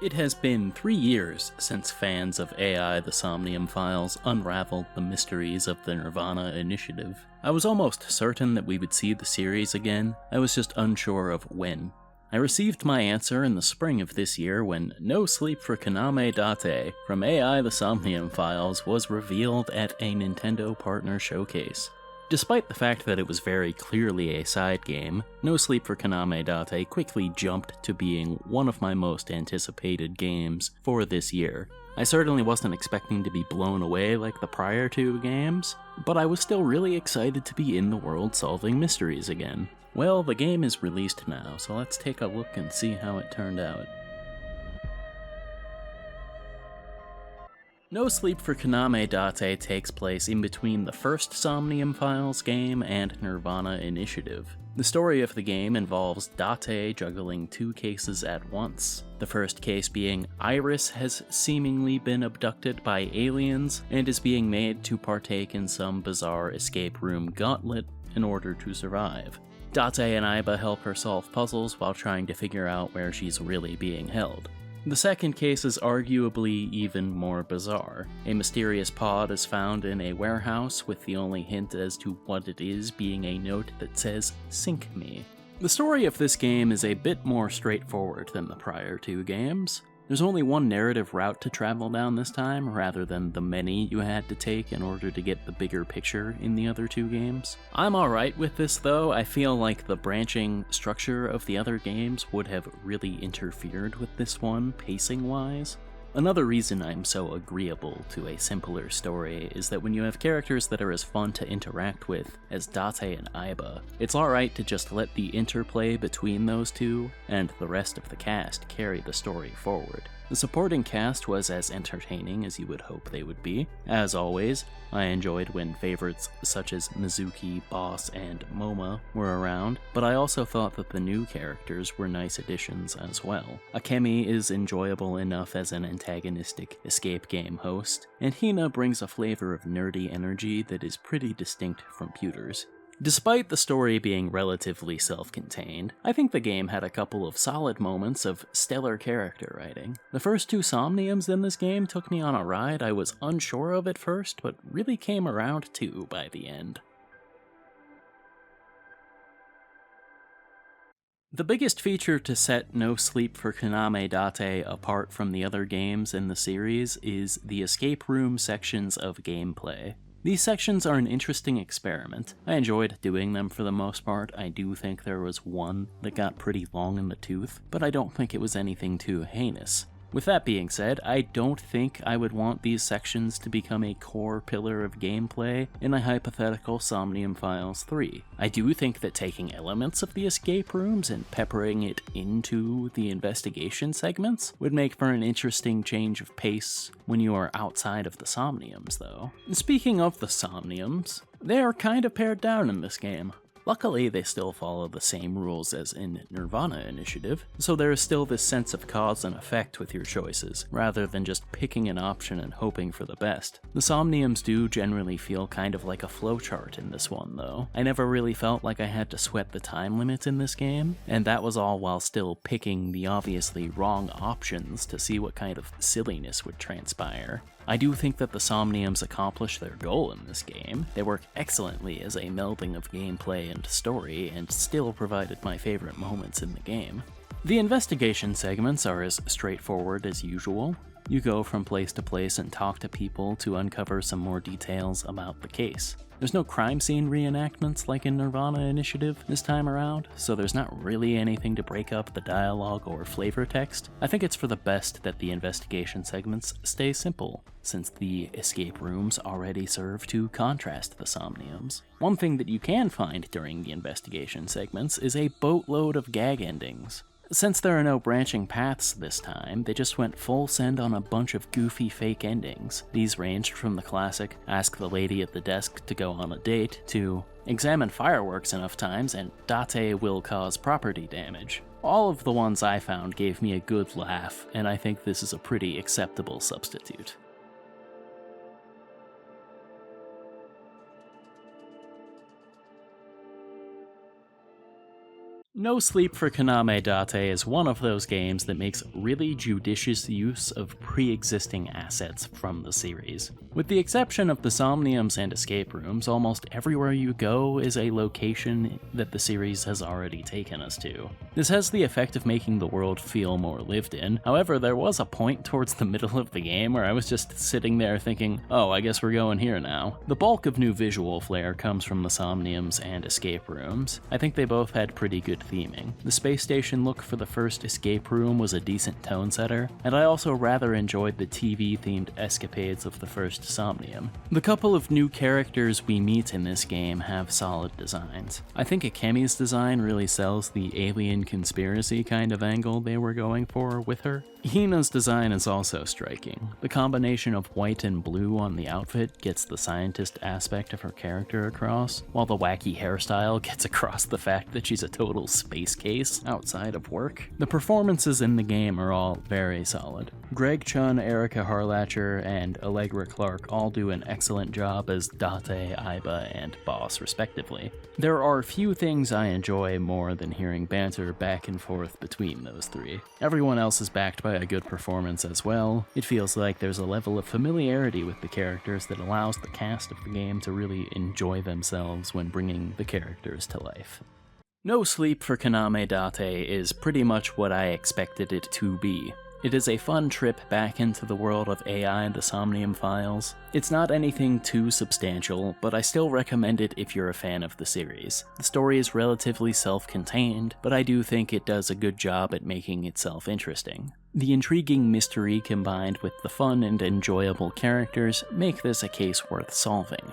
It has been 3 years since fans of AI the Somnium Files unraveled the mysteries of the Nirvana Initiative. I was almost certain that we would see the series again, I was just unsure of when. I received my answer in the spring of this year when No Sleep For Kaname Date from AI the Somnium Files was revealed at a Nintendo Partner Showcase. Despite the fact that it was very clearly a side game, No Sleep For Kaname Date quickly jumped to being one of my most anticipated games for this year. I certainly wasn't expecting to be blown away like the prior two games, but I was still really excited to be in the world solving mysteries again. Well, the game is released now, so let's take a look and see how it turned out. No Sleep For Kaname Date takes place in between the first Somnium Files game and Nirvana Initiative. The story of the game involves Date juggling two cases at once. The first case being Iris has seemingly been abducted by aliens and is being made to partake in some bizarre escape room gauntlet in order to survive. Date and Iba help her solve puzzles while trying to figure out where she's really being held. The second case is arguably even more bizarre. A mysterious pod is found in a warehouse, with the only hint as to what it is being a note that says, "Sink me." The story of this game is a bit more straightforward than the prior two games. There's only one narrative route to travel down this time, rather than the many you had to take in order to get the bigger picture in the other two games. I'm alright with this though. I feel like the branching structure of the other games would have really interfered with this one, pacing-wise. Another reason I'm so agreeable to a simpler story is that when you have characters that are as fun to interact with as Date and Iba, it's alright to just let the interplay between those two and the rest of the cast carry the story forward. The supporting cast was as entertaining as you would hope they would be. As always, I enjoyed when favorites such as Mizuki, Boss, and Moma were around, but I also thought that the new characters were nice additions as well. Akemi is enjoyable enough as an antagonistic escape game host, and Hina brings a flavor of nerdy energy that is pretty distinct from Pewter's. Despite the story being relatively self-contained, I think the game had a couple of solid moments of stellar character writing. The first two Somniums in this game took me on a ride I was unsure of at first, but really came around to by the end. The biggest feature to set No Sleep For Kaname Date apart from the other games in the series is the escape room sections of gameplay. These sections are an interesting experiment. I enjoyed doing them for the most part. I do think there was one that got pretty long in the tooth, but I don't think it was anything too heinous. With that being said, I don't think I would want these sections to become a core pillar of gameplay in a hypothetical Somnium Files 3. I do think that taking elements of the escape rooms and peppering it into the investigation segments would make for an interesting change of pace when you are outside of the Somniums, though. Speaking of the Somniums, they are kind of pared down in this game. Luckily, they still follow the same rules as in Nirvana Initiative, so there is still this sense of cause and effect with your choices, rather than just picking an option and hoping for the best. The Somniums do generally feel kind of like a flowchart in this one, though. I never really felt like I had to sweat the time limits in this game, and that was all while still picking the obviously wrong options to see what kind of silliness would transpire. I do think that the Somniums accomplish their goal in this game. They work excellently as a melding of gameplay and story, and still provided my favorite moments in the game. The investigation segments are as straightforward as usual. You go from place to place and talk to people to uncover some more details about the case. There's no crime scene reenactments like in Nirvana Initiative this time around, so there's not really anything to break up the dialogue or flavor text. I think it's for the best that the investigation segments stay simple, since the escape rooms already serve to contrast the Somniums. One thing that you can find during the investigation segments is a boatload of gag endings. Since there are no branching paths this time, they just went full send on a bunch of goofy fake endings. These ranged from the classic, ask the lady at the desk to go on a date, to examine fireworks enough times and Date will cause property damage. All of the ones I found gave me a good laugh, and I think this is a pretty acceptable substitute. No Sleep for Kaname Date is one of those games that makes really judicious use of pre-existing assets from the series. With the exception of the Somniums and escape rooms, almost everywhere you go is a location that the series has already taken us to. This has the effect of making the world feel more lived in. However, there was a point towards the middle of the game where I was just sitting there thinking, oh, I guess we're going here now. The bulk of new visual flair comes from the Somniums and escape rooms. I think they both had pretty good theming. The space station look for the first escape room was a decent tone setter, and I also rather enjoyed the TV-themed escapades of the first Somnium. The couple of new characters we meet in this game have solid designs. I think Akemi's design really sells the alien conspiracy kind of angle they were going for with her. Hina's design is also striking. The combination of white and blue on the outfit gets the scientist aspect of her character across, while the wacky hairstyle gets across the fact that she's a total space case outside of work. The performances in the game are all very solid. Greg Chun, Erica Harlacher, and Allegra Clark all do an excellent job as Date, Aiba, and Boss, respectively. There are few things I enjoy more than hearing banter back and forth between those three. Everyone else is backed by a good performance as well. It feels like there's a level of familiarity with the characters that allows the cast of the game to really enjoy themselves when bringing the characters to life. No Sleep for Kaname Date is pretty much what I expected it to be. It is a fun trip back into the world of AI the Somnium Files. It's not anything too substantial, but I still recommend it if you're a fan of the series. The story is relatively self-contained, but I do think it does a good job at making itself interesting. The intriguing mystery combined with the fun and enjoyable characters make this a case worth solving.